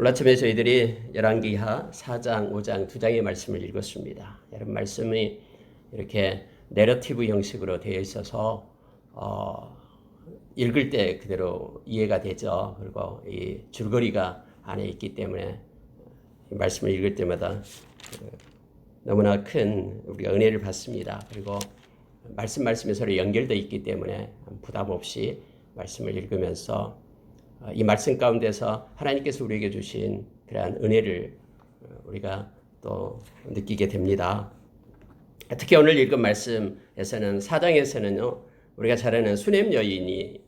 오늘 아침에 저희들이 열왕기하 4장, 5장 두 장의 말씀을 읽었습니다. 여러분 말씀이 이렇게 내러티브 형식으로 되어 있어서 읽을 때 그대로 이해가 되죠. 그리고 이 줄거리가 안에 있기 때문에 이 말씀을 읽을 때마다 너무나 큰 우리가 은혜를 받습니다. 그리고 말씀에 서로 연결되어 있기 때문에 부담 없이 말씀을 읽으면서 이 말씀 가운데서 하나님께서 우리에게 주신 그러한 은혜를 우리가 또 느끼게 됩니다. 특히 오늘 읽은 말씀에서는 4장에서는요, 우리가 잘 아는 수냄 여인이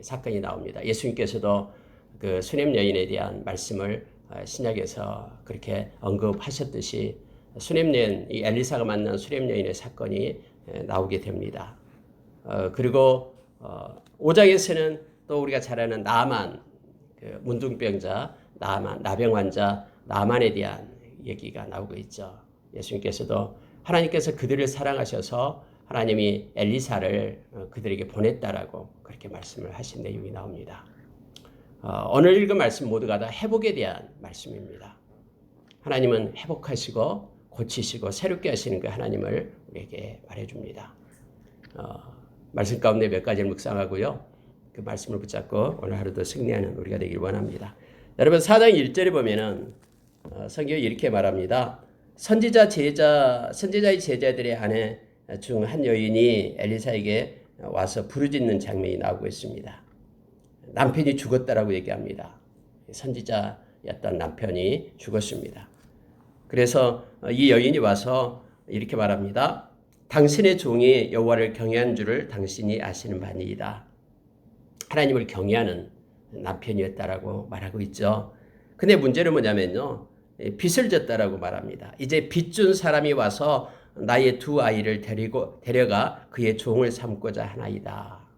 사건이 나옵니다. 예수님께서도 그 수냄 여인에 대한 말씀을 신약에서 그렇게 언급하셨듯이 수냄 여인, 이 엘리사가 만난 수냄 여인의 사건이 나오게 됩니다. 그리고 5장에서는 또 우리가 잘 아는 나만, 그 문둥병자, 나만, 나병 환자 나만에 대한 얘기가 나오고 있죠. 예수님께서도 하나님께서 그들을 사랑하셔서 하나님이 엘리사를 그들에게 보냈다라고 그렇게 말씀을 하신 내용이 나옵니다. 오늘 읽은 말씀 모두가 다 회복에 대한 말씀입니다. 하나님은 회복하시고 고치시고 새롭게 하시는 그 하나님을 우리에게 말해줍니다. 말씀 가운데 몇 가지를 묵상하고요. 그 말씀을 붙잡고 오늘 하루도 승리하는 우리가 되길 원합니다. 여러분 4장 1절에 보면은 성경이 이렇게 말합니다. 선지자의 제자들의 아내 중 한 여인이 엘리사에게 와서 부르짖는 장면이 나오고 있습니다. 남편이 죽었다라고 얘기합니다. 선지자였던 남편이 죽었습니다. 그래서 이 여인이 와서 이렇게 말합니다. 당신의 종이 여호와를 경외한 줄을 당신이 아시는 바니이다. 하나님을 경외하는 남편이었다라고 말하고 있죠. 근데 문제는 뭐냐면요, 빚을 졌다라고 말합니다. 이제 빚 준 사람이 와서 나의 두 아이를 데려가 그의 종을 삼고자 하나이다.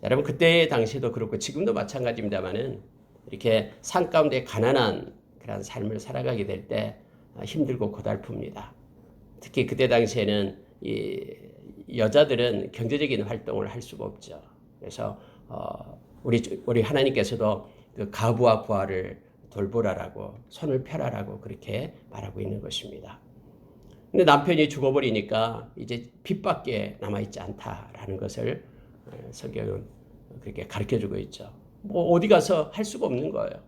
여러분 그때 당시도 그렇고 지금도 마찬가지입니다만은 이렇게 산 가운데 가난한 그런 삶을 살아가게 될 때 힘들고 고달픕니다. 특히 그때 당시에는 이 여자들은 경제적인 활동을 할 수가 없죠. 그래서 우리 하나님께서도 그 가부와 부하를 돌보라라고 손을 펴라라고 그렇게 말하고 있는 것입니다. 근데 남편이 죽어버리니까 이제 빚밖에 남아있지 않다라는 것을 성경은 그렇게 가르쳐주고 있죠. 뭐 어디 가서 할 수가 없는 거예요.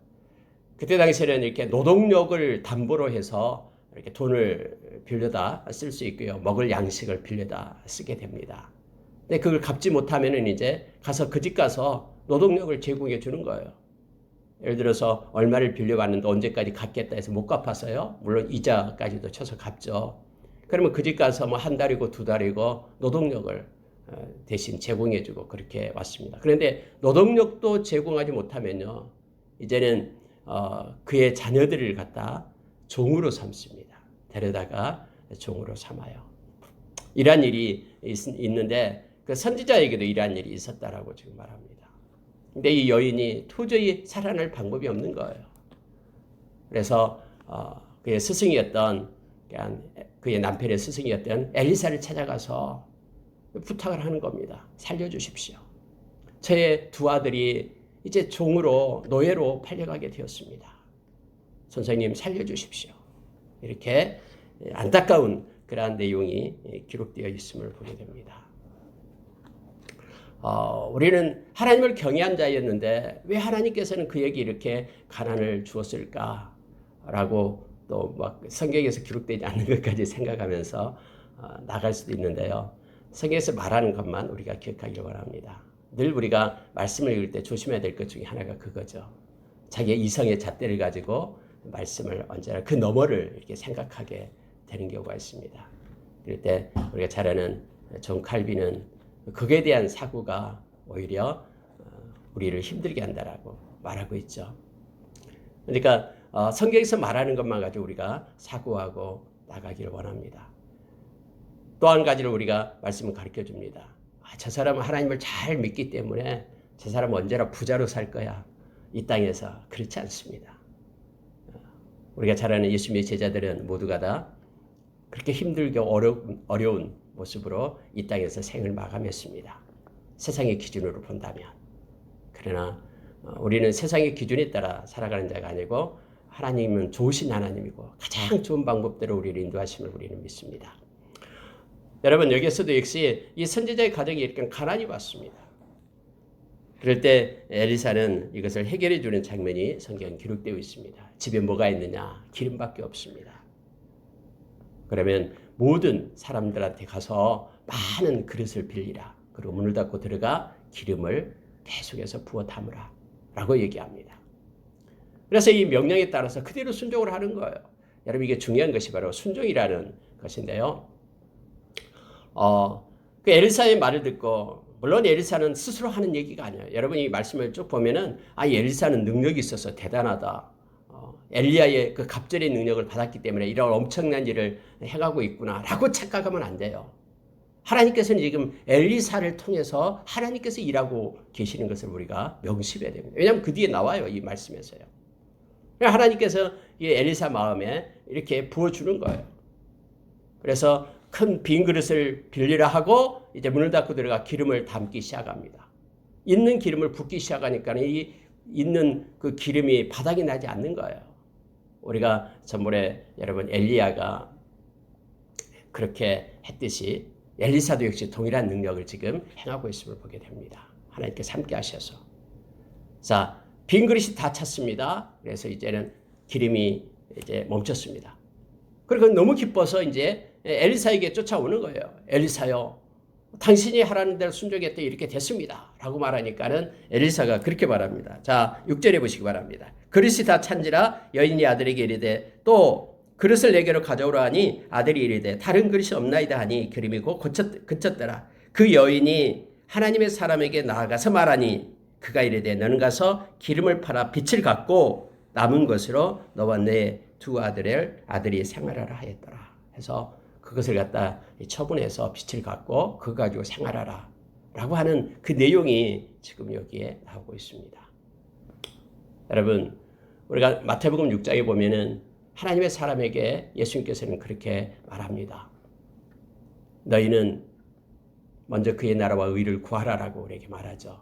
그때 당시에는 이렇게 노동력을 담보로 해서 이렇게 돈을 빌려다 쓸 수 있고요. 먹을 양식을 빌려다 쓰게 됩니다. 근데 그걸 갚지 못하면은 이제 가서 그 집 가서 노동력을 제공해 주는 거예요. 예를 들어서 얼마를 빌려왔는데 언제까지 갚겠다 해서 못 갚아서요. 물론 이자까지도 쳐서 갚죠. 그러면 그 집 가서 뭐 한 달이고 두 달이고 노동력을 대신 제공해 주고 그렇게 왔습니다. 그런데 노동력도 제공하지 못하면요. 이제는 그의 자녀들을 갖다 종으로 삼습니다. 데려다가 종으로 삼아요. 이러한 일이 있는데 그 선지자에게도 이러한 일이 있었다라고 지금 말합니다. 근데 이 여인이 도저히 살아날 방법이 없는 거예요. 그래서 그의 스승이었던 그의 남편의 스승이었던 엘리사를 찾아가서 부탁을 하는 겁니다. 살려주십시오. 저의 두 아들이 이제 종으로 노예로 팔려가게 되었습니다. 선생님 살려주십시오. 이렇게 안타까운 그러한 내용이 기록되어 있음을 보게 됩니다. 우리는 하나님을 경외한 자였는데 왜 하나님께서는 그에게 이렇게 가난을 주었을까라고 또 막 성경에서 기록되지 않는 것까지 생각하면서 나갈 수도 있는데요. 성경에서 말하는 것만 우리가 기억하기를 원합니다. 늘 우리가 말씀을 읽을 때 조심해야 될 것 중에 하나가 그거죠. 자기의 이성의 잣대를 가지고 말씀을 언제나 그 너머를 이렇게 생각하게 되는 경우가 있습니다. 그럴 때 우리가 잘 아는 존 칼빈은 그에 대한 사고가 오히려 우리를 힘들게 한다라고 말하고 있죠. 그러니까 성경에서 말하는 것만 가지고 우리가 사고하고 나가기를 원합니다. 또 한 가지를 우리가 말씀을 가르쳐 줍니다. 저 사람은 하나님을 잘 믿기 때문에 저 사람은 언제나 부자로 살 거야. 이 땅에서 그렇지 않습니다. 우리가 잘 아는 예수님의 제자들은 모두가 다 그렇게 힘들게 어려운 모습으로 이 땅에서 생을 마감했습니다. 세상의 기준으로 본다면. 그러나 우리는 세상의 기준에 따라 살아가는 자가 아니고 하나님은 좋으신 하나님이고 가장 좋은 방법대로 우리를 인도하심을 우리는 믿습니다. 여러분, 여기에서도 역시 이 선지자의 가정에 이렇게 가난이 왔습니다. 그럴 때 엘리사는 이것을 해결해 주는 장면이 성경에 기록되어 있습니다. 집에 뭐가 있느냐? 기름밖에 없습니다. 그러면 모든 사람들한테 가서 많은 그릇을 빌리라. 그리고 문을 닫고 들어가 기름을 계속해서 부어 담으라 라고 얘기합니다. 그래서 이 명령에 따라서 그대로 순종을 하는 거예요. 여러분, 이게 중요한 것이 바로 순종이라는 것인데요. 그 엘리사의 말을 듣고, 물론 엘리사는 스스로 하는 얘기가 아니에요. 여러분이 말씀을 쭉 보면은 엘리사는 능력이 있어서 대단하다. 엘리야의 그 갑절의 능력을 받았기 때문에 이런 엄청난 일을 행하고 있구나라고 착각하면 안 돼요. 하나님께서는 지금 엘리사를 통해서 하나님께서 일하고 계시는 것을 우리가 명심해야 됩니다. 왜냐하면 그 뒤에 나와요, 이 말씀에서요. 하나님께서 이 엘리사 마음에 이렇게 부어주는 거예요. 그래서 큰 빈 그릇을 빌리라 하고 이제 문을 닫고 들어가 기름을 담기 시작합니다. 있는 기름을 붓기 시작하니까 이 있는 그 기름이 바닥이 나지 않는 거예요. 우리가 전번에 여러분 엘리야가 그렇게 했듯이 엘리사도 역시 동일한 능력을 지금 행하고 있음을 보게 됩니다. 하나님께서 함께 하셔서. 자, 빈 그릇이 다 찼습니다. 그래서 이제는 기름이 이제 멈췄습니다. 그리고 너무 기뻐서 이제 엘리사에게 쫓아오는 거예요. 엘리사요, 당신이 하라는 대로 순종했더니 이렇게 됐습니다 라고 말하니까는 엘리사가 그렇게 말합니다. 자, 6절에 보시기 바랍니다. 그릇이 다 찬지라 여인이 아들에게 이르되 또 그릇을 내게로 가져오라 하니 아들이 이르되 다른 그릇이 없나이다 하니 기름이 곧 그쳤더라. 그 여인이 하나님의 사람에게 나아가서 말하니 그가 이르되 너는 가서 기름을 팔아 빚을 갚고 남은 것으로 너와 내 두 아들이 생활하라 하였더라. 해서 그것을 갖다 처분해서 빚을 갚고 그거 가지고 생활하라 라고 하는 그 내용이 지금 여기에 나오고 있습니다. 여러분, 우리가 마태복음 6장에 보면은 하나님의 사람에게 예수님께서는 그렇게 말합니다. 너희는 먼저 그의 나라와 의를 구하라라고 우리에게 말하죠.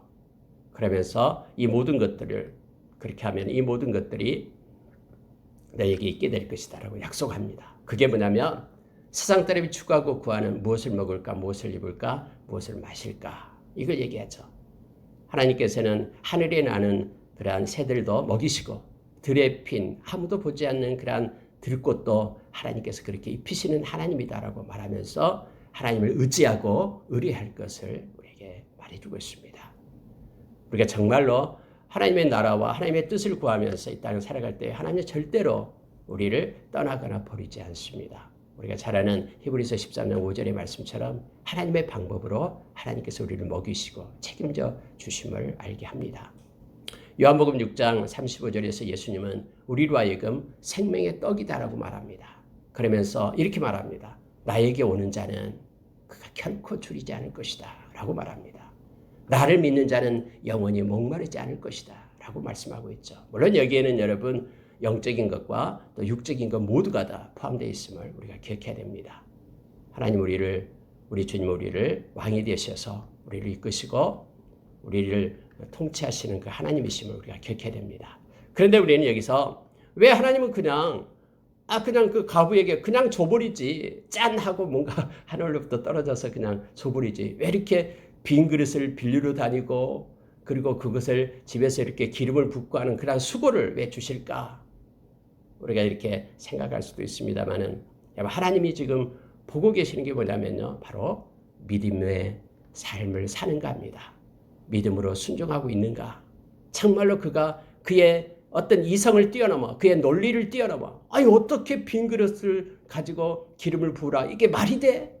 그러면서 이 모든 것들을 그렇게 하면 이 모든 것들이 너에게 있게 될 것이다 라고 약속합니다. 그게 뭐냐면 세상 사람이 추구하고 구하는 무엇을 먹을까, 무엇을 입을까, 무엇을 마실까, 이걸 얘기하죠. 하나님께서는 하늘에 나는 그러한 새들도 먹이시고 들에 핀 아무도 보지 않는 그러한 들꽃도 하나님께서 그렇게 입히시는 하나님이다라고 말하면서 하나님을 의지하고 의뢰할 것을 우리에게 말해주고 있습니다. 우리가 정말로 하나님의 나라와 하나님의 뜻을 구하면서 이 땅을 살아갈 때 하나님은 절대로 우리를 떠나거나 버리지 않습니다. 우리가 잘 아는 히브리서 13장 5절의 말씀처럼 하나님의 방법으로 하나님께서 우리를 먹이시고 책임져 주심을 알게 합니다. 요한복음 6장 35절에서 예수님은 우리로 하여금 생명의 떡이다라고 말합니다. 그러면서 이렇게 말합니다. 나에게 오는 자는 그가 결코 줄이지 않을 것이다 라고 말합니다. 나를 믿는 자는 영원히 목마르지 않을 것이다 라고 말씀하고 있죠. 물론 여기에는 여러분 영적인 것과 또 육적인 것 모두가 다 포함되어 있음을 우리가 기억해야 됩니다. 하나님 우리 주님 우리를 왕이 되셔서 우리를 이끄시고 우리를 통치하시는 그 하나님이심을 우리가 기억해야 됩니다. 그런데 우리는 여기서 왜 하나님은 그냥 그 과부에게 그냥 줘버리지, 짠 하고 뭔가 하늘로부터 떨어져서 그냥 줘버리지, 왜 이렇게 빈 그릇을 빌리러 다니고 그리고 그것을 집에서 이렇게 기름을 붓고 하는 그런 수고를 왜 주실까? 우리가 이렇게 생각할 수도 있습니다만은 하나님이 지금 보고 계시는 게 뭐냐면요, 바로 믿음의 삶을 사는가 합니다. 믿음으로 순종하고 있는가? 정말로 그가 그의 어떤 이성을 뛰어넘어, 그의 논리를 뛰어넘어, 어떻게 빈 그릇을 가지고 기름을 부으라, 이게 말이 돼?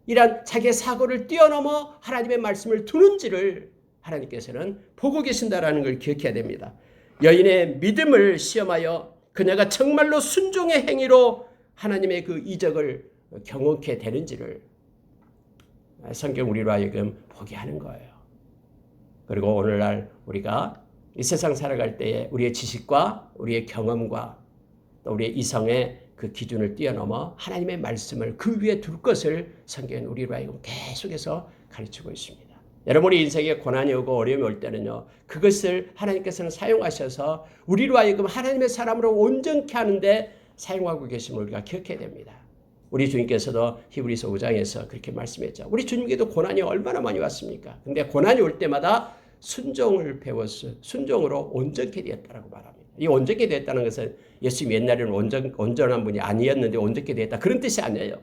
이란 자기의 사고를 뛰어넘어 하나님의 말씀을 두는지를 하나님께서는 보고 계신다라는 걸 기억해야 됩니다. 여인의 믿음을 시험하여 그녀가 정말로 순종의 행위로 하나님의 그 이적을 경험케 되는지를 성경 우리로 하여금 보게 하는 거예요. 그리고 오늘날 우리가 이 세상 살아갈 때에 우리의 지식과 우리의 경험과 또 우리의 이성의 그 기준을 뛰어넘어 하나님의 말씀을 그 위에 둘 것을 성경은 우리로 하여금 계속해서 가르치고 있습니다. 여러분의 인생에 고난이 오고 어려움이 올 때는요, 그것을 하나님께서는 사용하셔서 우리로 하여금 하나님의 사람으로 온전케 하는데 사용하고 계심을 우리가 기억해야 됩니다. 우리 주님께서도 히브리서 5장에서 그렇게 말씀했죠. 우리 주님께도 고난이 얼마나 많이 왔습니까? 근데 고난이 올 때마다 순종을 배웠어요. 순종으로 온전케 되었다라고 말합니다. 이 온전케 되었다는 것은 예수님 옛날에는 온전한 분이 아니었는데 온전케 되었다, 그런 뜻이 아니에요.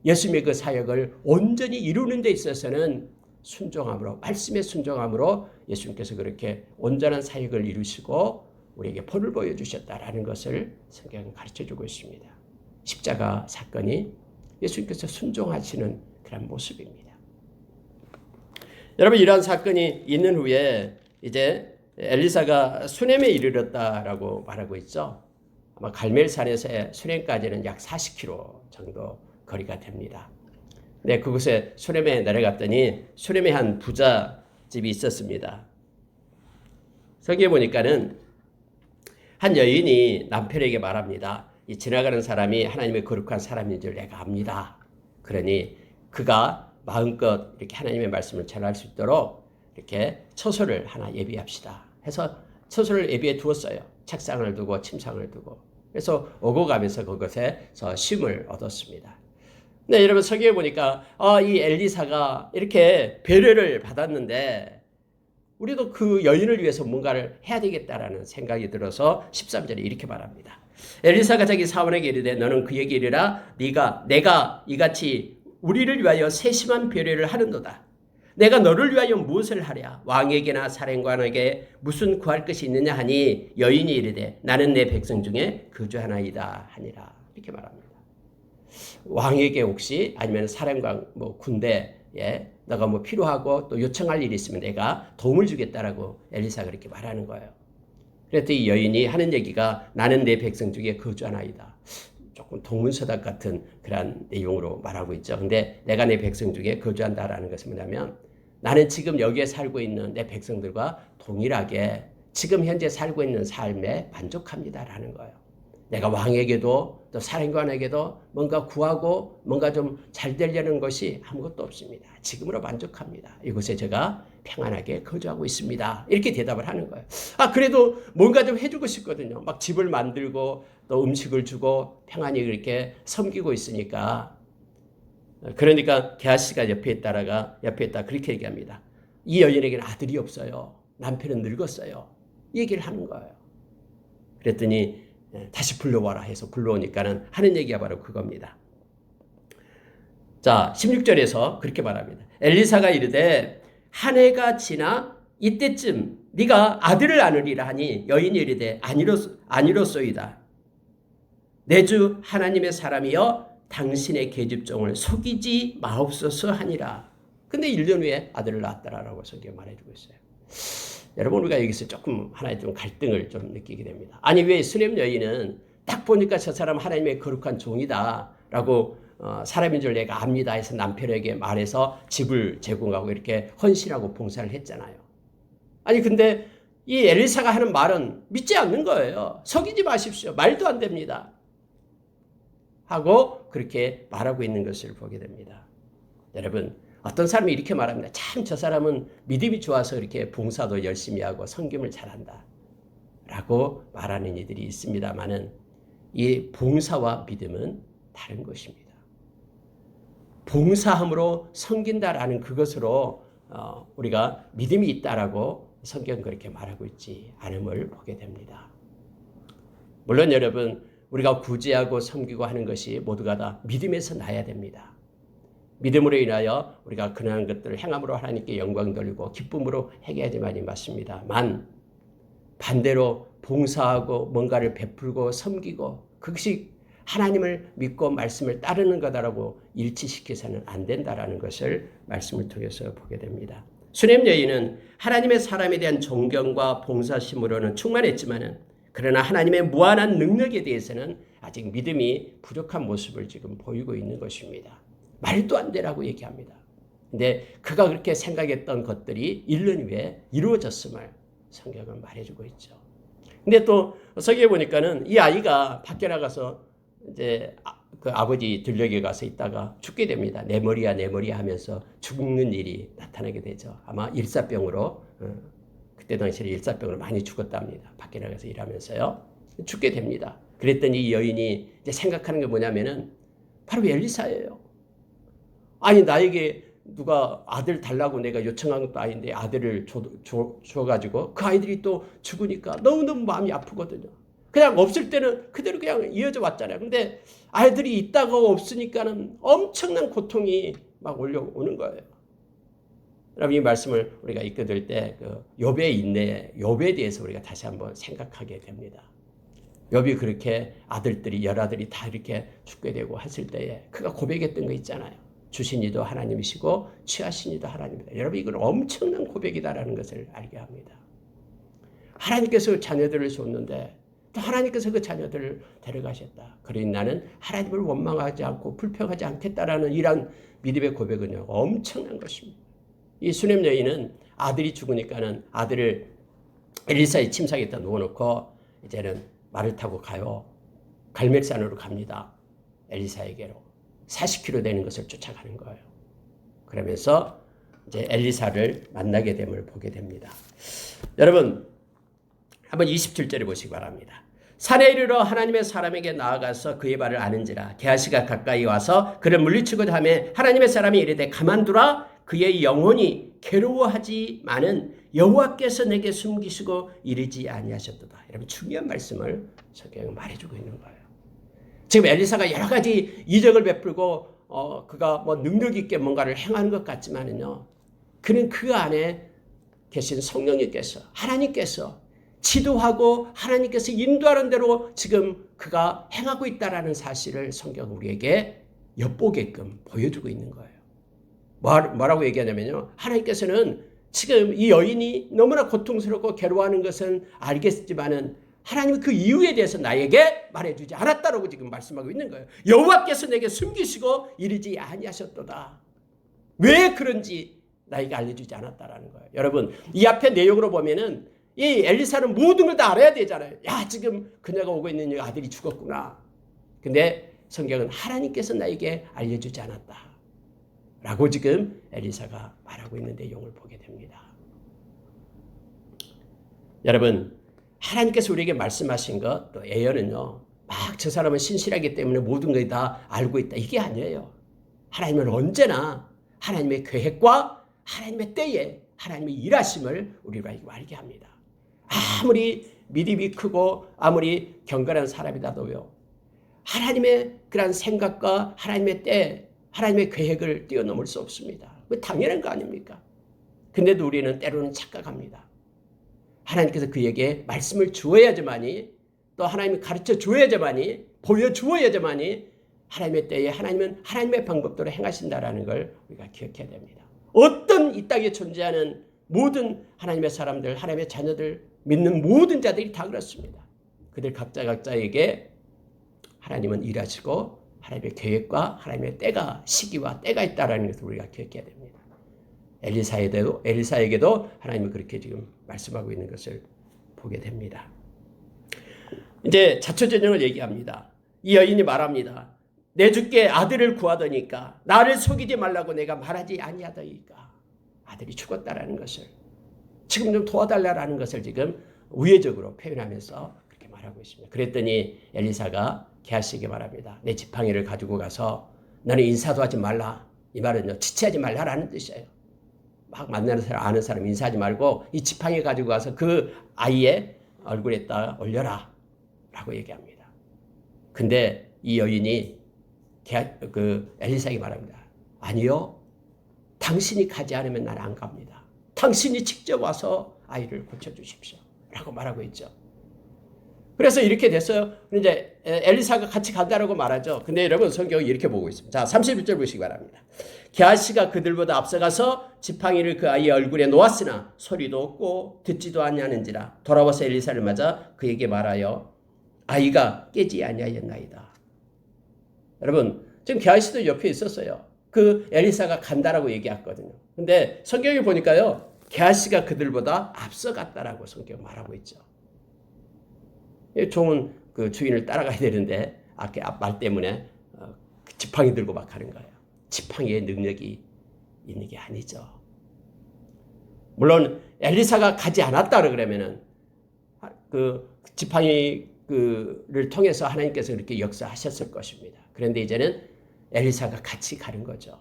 예수님의 그 사역을 온전히 이루는 데 있어서는 순종함으로, 말씀의 순종함으로 예수님께서 그렇게 온전한 사역을 이루시고 우리에게 본을 보여주셨다라는 것을 성경은 가르쳐주고 있습니다. 십자가 사건이 예수님께서 순종하시는 그런 모습입니다. 여러분, 이러한 사건이 있는 후에 이제 엘리사가 수넴에 이르렀다라고 말하고 있죠. 아마 갈멜산에서 수넴까지는 약 40km 정도 거리가 됩니다. 네, 그곳에 수넴에 내려갔더니 수넴에 한 부잣집이 있었습니다. 성경에 보니까는 한 여인이 남편에게 말합니다. 이 지나가는 사람이 하나님의 거룩한 사람인 줄 내가 압니다. 그러니 그가 마음껏 이렇게 하나님의 말씀을 전할 수 있도록 이렇게 처소를 하나 예비합시다 해서 처소를 예비해 두었어요. 책상을 두고 침상을 두고. 그래서 오고 가면서 그것에서 쉼을 얻었습니다. 네, 여러분, 성경에 보니까 이 엘리사가 이렇게 배려를 받았는데 우리도 그 여인을 위해서 뭔가를 해야 되겠다라는 생각이 들어서 13절에 이렇게 말합니다. 엘리사가 자기 사원에게 이르되 너는 그에게 이르라 내가 이같이 우리를 위하여 세심한 배려를 하는도다. 내가 너를 위하여 무엇을 하랴? 왕에게나 사령관에게 무슨 구할 것이 있느냐 하니 여인이 이르되 나는 내 백성 중에 거주하나이다 하니라. 이렇게 말합니다. 왕에게 혹시 아니면 사령관 군대에 너가 필요하고 또 요청할 일이 있으면 내가 도움을 주겠다라고 엘리사가 그렇게 말하는 거예요. 그랬더니 이 여인이 하는 얘기가 나는 내 백성 중에 거주하나이다. 조금 동문서답 같은 그런 내용으로 말하고 있죠. 근데 내가 내 백성 중에 거주한다라는 것은 뭐냐면 나는 지금 여기에 살고 있는 내 백성들과 동일하게 지금 현재 살고 있는 삶에 만족합니다라는 거예요. 내가 왕에게도 또 사령관에게도 뭔가 구하고 뭔가 좀 잘 되려는 것이 아무것도 없습니다. 지금으로 만족합니다. 이곳에 제가 평안하게 거주하고 있습니다. 이렇게 대답을 하는 거예요. 그래도 뭔가 좀 해주고 싶거든요. 막 집을 만들고 또 음식을 주고 평안히 이렇게 섬기고 있으니까. 그러니까 게하시가 옆에 있다 그렇게 얘기합니다. 이 여인에게는 아들이 없어요. 남편은 늙었어요. 이 얘기를 하는 거예요. 그랬더니 다시 불러와라 해서 불러오니까는 하는 얘기가 바로 그겁니다. 자, 16절에서 그렇게 말합니다. 엘리사가 이르되 한 해가 지나 이때쯤 네가 아들을 안으리라 하니 여인이 이르되 아니로소이다. 내 주 하나님의 사람이여 당신의 계집종을 속이지 마옵소서 하니라. 근데 1년 후에 아들을 낳았다라고 성경에 말해주고 있어요. 여러분, 우리가 여기서 조금 하나의 좀 갈등을 좀 느끼게 됩니다. 아니, 왜 수넴 여인은 딱 보니까 저 사람 하나님의 거룩한 종이다라고 사람인 줄 내가 압니다 해서 남편에게 말해서 집을 제공하고 이렇게 헌신하고 봉사를 했잖아요. 아니, 근데 이 엘리사가 하는 말은 믿지 않는 거예요. 속이지 마십시오. 말도 안 됩니다. 하고 그렇게 말하고 있는 것을 보게 됩니다. 여러분, 어떤 사람이 이렇게 말합니다. 참 저 사람은 믿음이 좋아서 이렇게 봉사도 열심히 하고 섬김을 잘한다 라고 말하는 이들이 있습니다만은 이 봉사와 믿음은 다른 것입니다. 봉사함으로 섬긴다라는 그것으로 우리가 믿음이 있다라고 성경은 그렇게 말하고 있지 않음을 보게 됩니다. 물론 여러분, 우리가 구제하고 섬기고 하는 것이 모두가 다 믿음에서 나야 됩니다. 믿음으로 인하여 우리가 그러한 것들을 행함으로 하나님께 영광 돌리고 기쁨으로 행해야지만이 맞습니다만 반대로 봉사하고 뭔가를 베풀고 섬기고 그것이 하나님을 믿고 말씀을 따르는 거다라고 일치시켜서는 안 된다라는 것을 말씀을 통해서 보게 됩니다. 수넴 여인은 하나님의 사람에 대한 존경과 봉사심으로는 충만했지만은 그러나 하나님의 무한한 능력에 대해서는 아직 믿음이 부족한 모습을 지금 보이고 있는 것입니다. 말도 안 되라고 얘기합니다. 근데 그가 그렇게 생각했던 것들이 1년 후에 이루어졌음을 성경은 말해주고 있죠. 근데 또 성경에 보니까는 이 아이가 밖에 나가서 이제 그 아버지 들녘에 가서 있다가 죽게 됩니다. 내 머리야 내 머리야 하면서 죽는 일이 나타나게 되죠. 아마 일사병으로 그때 당시에 일사병으로 많이 죽었답니다. 밖에 나가서 일하면서요. 죽게 됩니다. 그랬더니 이 여인이 이제 생각하는 게 뭐냐면은 바로 엘리사예요. 아니 나에게 누가 아들 달라고 내가 요청한 것도 아닌데 아들을 줘가지고 그 아이들이 또 죽으니까 너무너무 마음이 아프거든요. 그냥 없을 때는 그대로 그냥 이어져 왔잖아요. 근데 아이들이 있다가 없으니까는 엄청난 고통이 막 올려오는 거예요. 여러분 이 말씀을 우리가 읽게 때 그 욥의 인내, 욥에 대해서 우리가 다시 한번 생각하게 됩니다. 욥이 그렇게 아들들이 열아들이 다 이렇게 죽게 되고 했을 때에 그가 고백했던 거 있잖아요. 주신 이도 하나님이시고 취하신 이도 하나님이다. 여러분 이건 엄청난 고백이다라는 것을 알게 합니다. 하나님께서 자녀들을 줬는데 또 하나님께서 그 자녀들을 데려가셨다. 그러니 나는 하나님을 원망하지 않고 불평하지 않겠다라는 이런 믿음의 고백은요. 엄청난 것입니다. 이 수넴 여인은 아들이 죽으니까는 아들을 엘리사의 침상에다 놓아놓고 이제는 말을 타고 가요. 갈멜산으로 갑니다. 엘리사에게로. 40km 되는 것을 쫓아가는 거예요. 그러면서 이제 엘리사를 만나게 됨을 보게 됩니다. 여러분 한번 27절에 보시기 바랍니다. 산에 이르러 하나님의 사람에게 나아가서 그의 발을 아는지라 게하시가 가까이 와서 그를 물리치고자 하며 하나님의 사람이 이르되 가만두라 그의 영혼이 괴로워하지만은 여호와께서 내게 숨기시고 이르지 아니하셨도다. 여러분 중요한 말씀을 성경은 말해주고 있는 거예요. 지금 엘리사가 여러 가지 이적을 베풀고 그가 뭐 능력 있게 뭔가를 행하는 것 같지만은요. 그는 그 안에 계신 성령님께서 하나님께서 지도하고 하나님께서 인도하는 대로 지금 그가 행하고 있다라는 사실을 성경 우리에게 엿보게끔 보여주고 있는 거예요. 뭐라고 얘기하냐면요. 하나님께서는 지금 이 여인이 너무나 고통스럽고 괴로워하는 것은 알겠지만은 하나님은 그 이유에 대해서 나에게 말해주지 않았다라고 지금 말씀하고 있는 거예요. 여호와께서 내게 숨기시고 이르지 아니하셨도다. 왜 그런지 나에게 알려주지 않았다라는 거예요. 여러분 이 앞에 내용으로 보면은 이 엘리사는 모든 걸 다 알아야 되잖아요. 야 지금 그녀가 오고 있는 아들이 죽었구나. 근데 성경은 하나님께서 나에게 알려주지 않았다. 라고 지금 엘리사가 말하고 있는 내용을 보게 됩니다. 여러분 하나님께서 우리에게 말씀하신 것 또 예언은요. 막 저 사람은 신실하기 때문에 모든 걸 다 알고 있다. 이게 아니에요. 하나님은 언제나 하나님의 계획과 하나님의 때에 하나님의 일하심을 우리가 알게 합니다. 아무리 믿음이 크고 아무리 경건한 사람이라도요. 하나님의 그런 생각과 하나님의 때 하나님의 계획을 뛰어넘을 수 없습니다. 당연한 거 아닙니까? 근데도 우리는 때로는 착각합니다. 하나님께서 그에게 말씀을 주어야지만이 또 하나님이 가르쳐 주어야지만이 보여주어야지만이 하나님의 때에 하나님은 하나님의 방법대로 행하신다라는 걸 우리가 기억해야 됩니다. 어떤 이 땅에 존재하는 모든 하나님의 사람들, 하나님의 자녀들, 믿는 모든 자들이 다 그렇습니다. 그들 각자에게 하나님은 일하시고 하나님의 계획과 하나님의 때가 시기와 때가 있다라는 것을 우리가 기억해야 됩니다. 엘리사에게도 하나님은 그렇게 지금 말씀하고 있는 것을 보게 됩니다. 이제 자초전형을 얘기합니다. 이 여인이 말합니다. 내 주께 아들을 구하더니까 나를 속이지 말라고 내가 말하지 아니하더이까. 아들이 죽었다라는 것을 지금 좀 도와달라라는 것을 지금 우회적으로 표현하면서 그렇게 말하고 있습니다. 그랬더니 엘리사가 게하시에게 말합니다. 내 지팡이를 가지고 가서 너는 인사도 하지 말라. 이 말은요 지체하지 말라라는 뜻이에요. 막 만나는 사람 아는 사람 인사하지 말고 이 지팡이 가지고 가서 그 아이의 얼굴에다 올려라 라고 얘기합니다. 근데 이 여인이 엘리사에게 말합니다. 아니요. 당신이 가지 않으면 난 안 갑니다. 당신이 직접 와서 아이를 고쳐주십시오. 라고 말하고 있죠. 그래서 이렇게 됐어요. 이제 엘리사가 같이 간다라고 말하죠. 근데 여러분 성경이 이렇게 보고 있습니다. 자, 31절 보시기 바랍니다. 게하시가 그들보다 앞서가서 지팡이를 그 아이의 얼굴에 놓았으나 소리도 없고 듣지도 아니하는지라 돌아와서 엘리사를 맞아 그에게 말하여 아이가 깨지 아니하였나이다. 여러분 지금 게하시도 옆에 있었어요. 그 엘리사가 간다라고 얘기했거든요. 근데 성경에 보니까요. 게하시가 그들보다 앞서갔다라고 성경 말하고 있죠. 좋은 그 주인을 따라가야 되는데 말 때문에 지팡이 들고 막 하는 거예요. 지팡이의 능력이 있는 게 아니죠. 물론 엘리사가 가지 않았다 그러면은 그 지팡이를 통해서 하나님께서 그렇게 역사하셨을 것입니다. 그런데 이제는 엘리사가 같이 가는 거죠.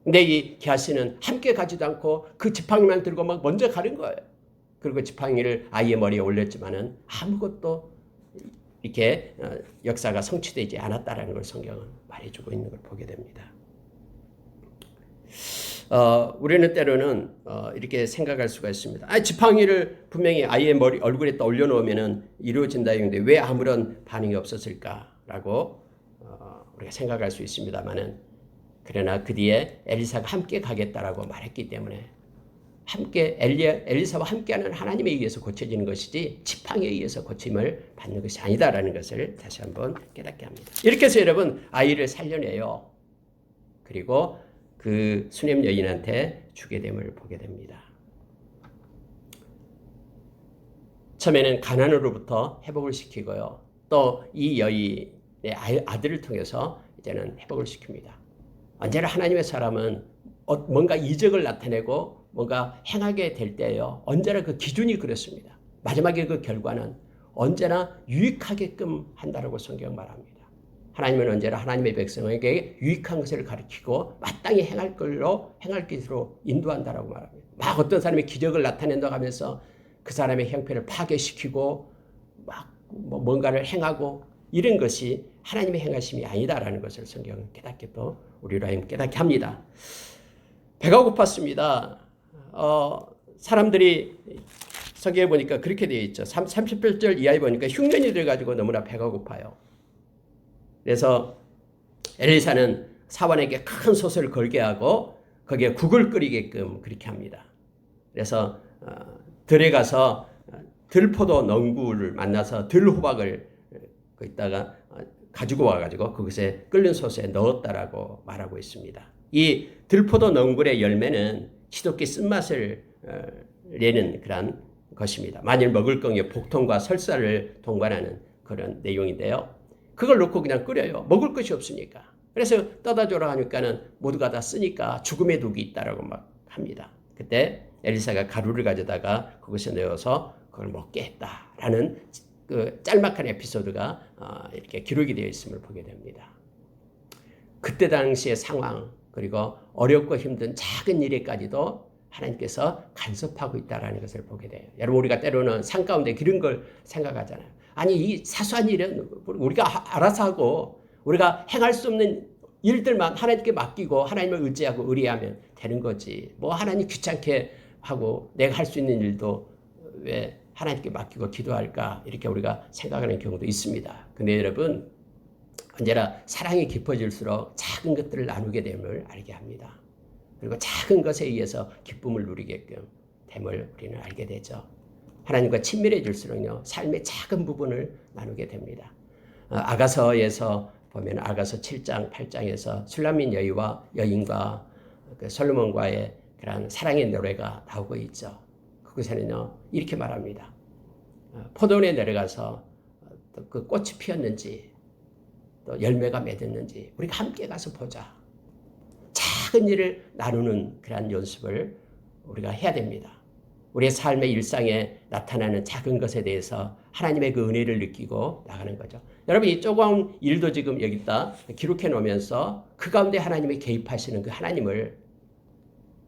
근데 이 게하시는 함께 가지도 않고 그 지팡이만 들고 막 먼저 가는 거예요. 그리고 지팡이를 아이의 머리에 올렸지만은 아무것도 이렇게 역사가 성취되지 않았다라는 걸 성경은 말해주고 있는 걸 보게 됩니다. 우리는 때로는 이렇게 생각할 수가 있습니다. 지팡이를 분명히 아이의 머리 얼굴에다 올려놓으면 이루어진다 했는데 왜 아무런 반응이 없었을까라고 우리가 생각할 수 있습니다만은 그러나 그 뒤에 엘리사가 함께 가겠다라고 말했기 때문에 함께 엘리사와 함께하는 하나님에 의해서 고쳐지는 것이지 지팡이에 의해서 고침을 받는 것이 아니다라는 것을 다시 한번 깨닫게 합니다. 이렇게 해서 여러분 아이를 살려내요. 그리고 그 수냄 여인한테 주게 됨을 보게 됩니다. 처음에는 가난으로부터 회복을 시키고요. 또 이 여인의 아들을 통해서 이제는 회복을 시킵니다. 언제나 하나님의 사람은 뭔가 이적을 나타내고 뭔가 행하게 될 때예요. 언제나 그 기준이 그렇습니다. 마지막에 그 결과는 언제나 유익하게끔 한다라고 성경 말합니다. 하나님은 언제나 하나님의 백성에게 유익한 것을 가르치고 마땅히 행할 길로 인도한다라고 말합니다. 막 어떤 사람이 기적을 나타낸다고 하면서 그 사람의 형편을 파괴시키고 막 뭔가를 행하고 이런 것이 하나님의 행하심이 아니다라는 것을 성경은 깨닫게 또 우리로 하여금 깨닫게 합니다. 배가 고팠습니다. 사람들이 성경에 보니까 그렇게 되어 있죠. 38절 이하에 보니까 흉년이 돼가지고 너무나 배가 고파요. 그래서 엘리사는 사원에게 큰 솥을 걸게 하고 거기에 국을 끓이게끔 그렇게 합니다. 그래서 들에 가서 들포도 넝구를 만나서 들호박을 거기다가 가지고 와가지고 그것에 끓는 솥에 넣었다라고 말하고 있습니다. 이 들포도 넝굴의 열매는 시독기 쓴맛을 내는 그런 것입니다. 만일 먹을 경우에 복통과 설사를 동반하는 그런 내용인데요. 그걸 넣고 그냥 끓여요. 먹을 것이 없으니까. 그래서 떠다 줘라 하니까는 모두가 다 쓰니까 죽음의 독이 있다라고 막 합니다. 그때 엘리사가 가루를 가져다가 그것에 넣어서 그걸 먹게 했다라는 그 짤막한 에피소드가 이렇게 기록이 되어 있음을 보게 됩니다. 그때 당시의 상황 그리고 어렵고 힘든 작은 일에까지도 하나님께서 간섭하고 있다는 것을 보게 돼요. 여러분 우리가 때로는 산 가운데 그런 걸 생각하잖아요. 아니 이 사소한 일은 우리가 알아서 하고 우리가 행할 수 없는 일들만 하나님께 맡기고 하나님을 의지하고 의뢰하면 되는 거지. 뭐 하나님 귀찮게 하고 내가 할 수 있는 일도 왜 하나님께 맡기고 기도할까 이렇게 우리가 생각하는 경우도 있습니다. 근데 여러분 언제나 사랑이 깊어질수록 작은 것들을 나누게 됨을 알게 합니다. 그리고 작은 것에 의해서 기쁨을 누리게끔 됨을 우리는 알게 되죠. 하나님과 친밀해질수록요 삶의 작은 부분을 나누게 됩니다. 아가서에서 보면 아가서 7장 8장에서 술람민 여인과 그 솔로몬과의 그런 사랑의 노래가 나오고 있죠. 그곳에는요 이렇게 말합니다. 포도원에 내려가서 그 꽃이 피었는지 또 열매가 맺었는지 우리가 함께 가서 보자. 작은 일을 나누는 그런 연습을 우리가 해야 됩니다. 우리의 삶의 일상에 나타나는 작은 것에 대해서 하나님의 그 은혜를 느끼고 나가는 거죠. 여러분 이 조그만 일도 지금 여기다 기록해 놓으면서 그 가운데 하나님이 개입하시는 그 하나님을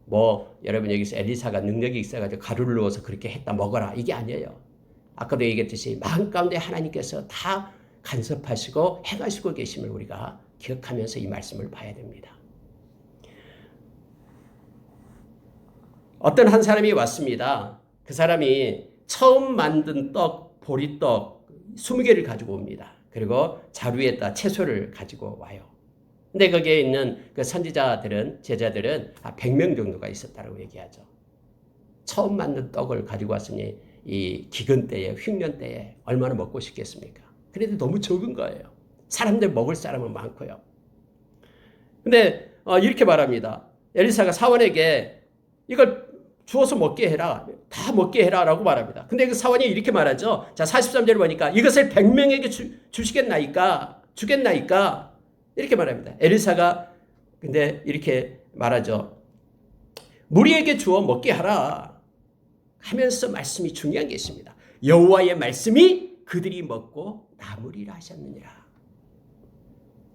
뭐 여러분 여기서 엘리사가 능력이 있어가지고 가루를 넣어서 그렇게 했다 먹어라 이게 아니에요. 아까도 얘기했듯이 마음 가운데 하나님께서 다 간섭하시고 행하시고 계심을 우리가 기억하면서 이 말씀을 봐야 됩니다. 어떤 한 사람이 왔습니다. 그 사람이 처음 만든 떡, 보리떡 20개를 가지고 옵니다. 그리고 자루에다 채소를 가지고 와요. 근데 거기에 있는 그 선지자들은, 제자들은 100명 정도가 있었다고 얘기하죠. 처음 만든 떡을 가지고 왔으니 이 기근 때에, 흉년 때에 얼마나 먹고 싶겠습니까? 그래도 너무 적은 거예요. 사람들 먹을 사람은 많고요. 근데 이렇게 말합니다. 엘리사가 사원에게 이걸 주어서 먹게 해라. 다 먹게 해라 라고 말합니다. 근데 그 사원이 이렇게 말하죠. 자, 43절을 보니까 이것을 100명에게 주시겠나이까? 주겠나이까? 이렇게 말합니다. 엘리사가 근데 이렇게 말하죠. 무리에게 주어 먹게 하라 하면서 말씀이 중요한 게 있습니다. 여호와의 말씀이 그들이 먹고 남으리라 하셨느니라.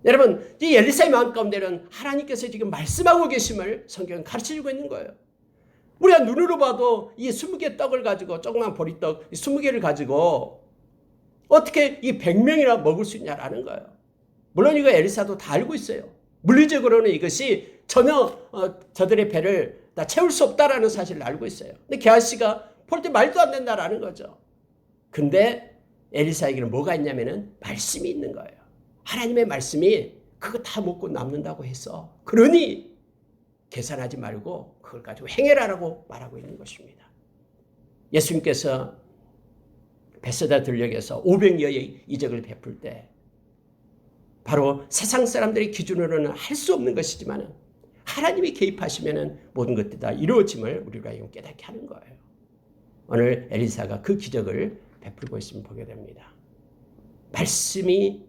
여러분, 이 엘리사의 마음 가운데는 하나님께서 지금 말씀하고 계심을 성경은 가르쳐주고 있는 거예요. 우리가 눈으로 봐도 이 20개 떡을 가지고 조그만 보리떡 20개를 가지고 어떻게 이 100명이나 먹을 수 있냐라는 거예요. 물론 이거 엘리사도 다 알고 있어요. 물리적으로는 이것이 전혀 저들의 배를 다 채울 수 없다라는 사실을 알고 있어요. 근데 게하시가 볼 때 말도 안 된다라는 거죠. 근데 엘리사에게는 뭐가 있냐면은 말씀이 있는 거예요. 하나님의 말씀이 그거 다 먹고 남는다고 해서 그러니 계산하지 말고 그걸 가지고 행해라라고 말하고 있는 것입니다. 예수님께서 베세다 들녘에서 500여의 이적을 베풀 때 바로 세상 사람들의 기준으로는 할 수 없는 것이지만 하나님이 개입하시면 모든 것들이 다 이루어짐을 우리가 깨닫게 하는 거예요. 오늘 엘리사가 그 기적을 베풀고 있음을 보게 됩니다. 말씀이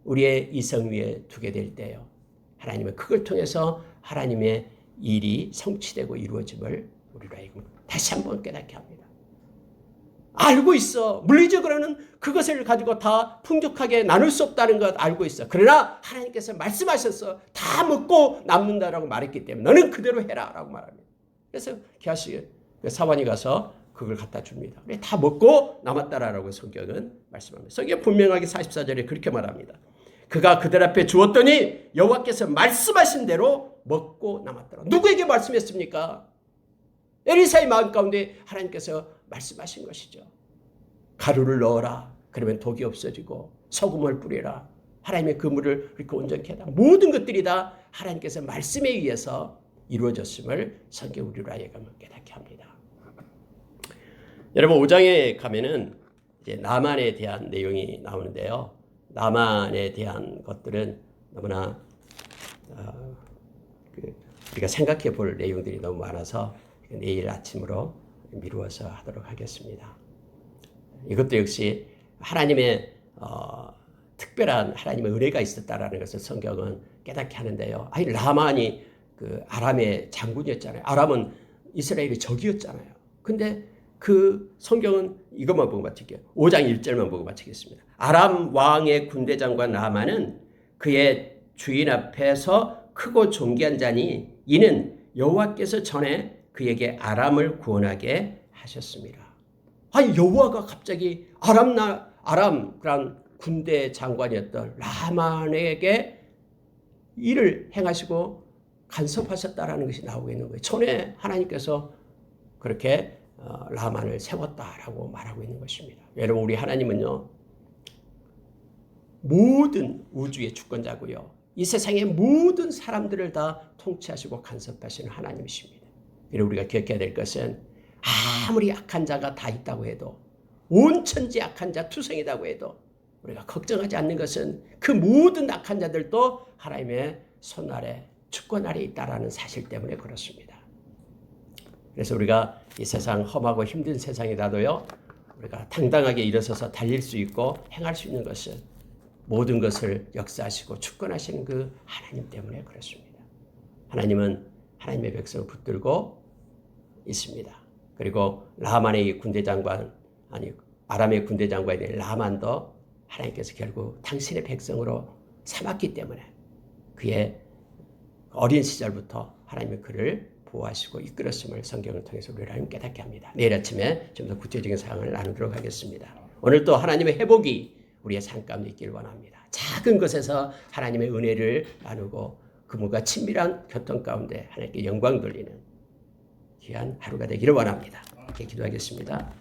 우리의 이성 위에 두게 될 때요. 하나님은 그걸 통해서 하나님의 일이 성취되고 이루어짐을 우리로 하여금 다시 한번 깨닫게 합니다. 알고 있어. 물리적으로는 그것을 가지고 다 풍족하게 나눌 수 없다는 것 알고 있어. 그러나 하나님께서 말씀하셔서 다 먹고 남는다라고 말했기 때문에 너는 그대로 해라 라고 말합니다. 그래서 게하시 사환이 가서 그걸 갖다 줍니다. 다 먹고 남았다라고 성경은 말씀합니다. 성경 분명하게 44절에 그렇게 말합니다. 그가 그들 앞에 주었더니 여호와께서 말씀하신 대로 먹고 남았더라. 누구에게 말씀했습니까? 엘리사의 마음 가운데 하나님께서 말씀하신 것이죠. 가루를 넣어라. 그러면 독이 없어지고 소금을 뿌리라. 하나님의 그물을 이렇게 온전케 하라. 모든 것들이 다 하나님께서 말씀에 의해서 이루어졌음을 성경 우리로 하여금 깨닫게 합니다. 여러분 5장에 가면은 이제 나만에 대한 내용이 나오는데요. 나만에 대한 것들은 너무나 우리가 생각해 볼 내용들이 너무 많아서 내일 아침으로 미루어서 하도록 하겠습니다. 이것도 역시 하나님의 특별한 하나님의 은혜가 있었다라는 것을 성경은 깨닫게 하는데요. 아니 라만이 그 아람의 장군이었잖아요. 아람은 이스라엘의 적이었잖아요. 근데 그 성경은 이것만 보고 마칠게요. 5장 1절만 보고 마치겠습니다. 아람 왕의 군대 장관 라만은 그의 주인 앞에서 크고 존귀한 자니 이는 여호와께서 전에 그에게 아람을 구원하게 하셨습니다. 아니 여호와가 갑자기 아람 그런 군대 장관이었던 라만에게 일을 행하시고 간섭하셨다라는 것이 나오고 있는 거예요. 전에 하나님께서 그렇게 라만을 세웠다라고 말하고 있는 것입니다. 여러분 우리 하나님은요 모든 우주의 주권자고요. 이 세상의 모든 사람들을 다 통치하시고 간섭하시는 하나님이십니다. 그리고 우리가 기억해야 될 것은 아무리 악한 자가 다 있다고 해도 온 천지 악한 자 투성이라고 해도 우리가 걱정하지 않는 것은 그 모든 악한 자들도 하나님의 손 아래 주권 아래 있다라는 사실 때문에 그렇습니다. 그래서 우리가 이 세상 험하고 힘든 세상이라도요 우리가 당당하게 일어서서 달릴 수 있고 행할 수 있는 것은 모든 것을 역사하시고 주권하시는 그 하나님 때문에 그렇습니다. 하나님은 하나님의 백성을 붙들고 있습니다. 그리고 라만의 군대 장관 아람의 군대 장관이 된 라만도 하나님께서 결국 당신의 백성으로 삼았기 때문에 그의 어린 시절부터 하나님의 그를 보호하시고 이끌었음을 성경을 통해서 우리를 깨닫게 합니다. 내일 아침에 좀 더 구체적인 사항을 나누도록 하겠습니다. 오늘 또 하나님의 회복이 우리의 삶 가운데 있길 원합니다. 작은 것에서 하나님의 은혜를 나누고 그분과 친밀한 교통 가운데 하나님께 영광 돌리는 귀한 하루가 되기를 원합니다. 이렇게 기도하겠습니다.